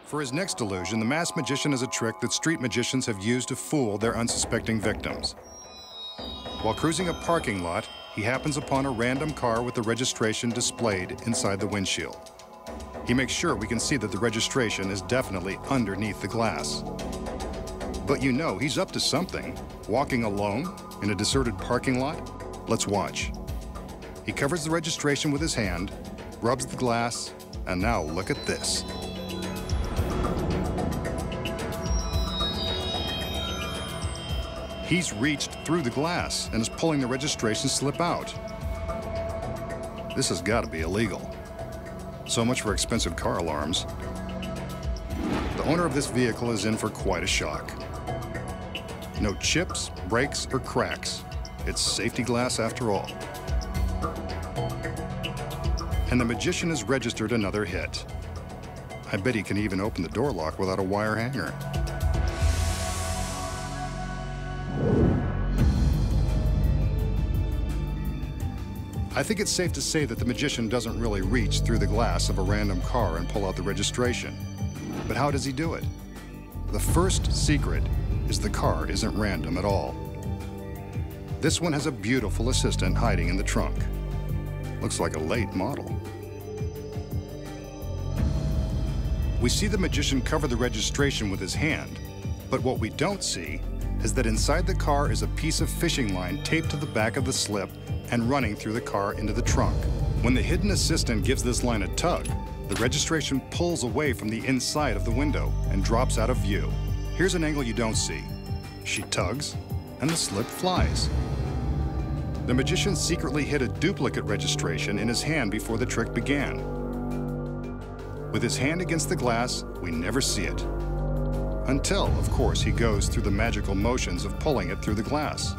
For his next illusion, the masked magician has a trick that street magicians have used to fool their unsuspecting victims. While cruising a parking lot, he happens upon a random car with the registration displayed inside the windshield. He makes sure we can see that the registration is definitely underneath the glass. But you know he's up to something. Walking alone in a deserted parking lot? Let's watch. He covers the registration with his hand, rubs the glass, and now look at this. He's reached through the glass and is pulling the registration slip out. This has got to be illegal. So much for expensive car alarms. The owner of this vehicle is in for quite a shock. No chips, breaks, or cracks. It's safety glass after all. And the magician has registered another hit. I bet he can even open the door lock without a wire hanger. I think it's safe to say that the magician doesn't really reach through the glass of a random car and pull out the registration. But how does he do it? The first secret is the car isn't random at all. This one has a beautiful assistant hiding in the trunk. Looks like a late model. We see the magician cover the registration with his hand, but what we don't see is that inside the car is a piece of fishing line taped to the back of the slip and running through the car into the trunk. When the hidden assistant gives this line a tug, the registration pulls away from the inside of the window and drops out of view. Here's an angle you don't see. She tugs, and the slip flies. The magician secretly hid a duplicate registration in his hand before the trick began. With his hand against the glass, we never see it. Until, of course, he goes through the magical motions of pulling it through the glass.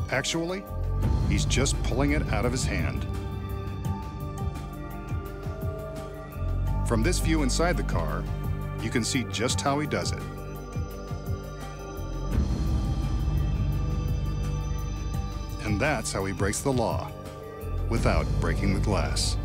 Actually, he's just pulling it out of his hand. From this view inside the car, you can see just how he does it. And that's how he breaks the law, without breaking the glass.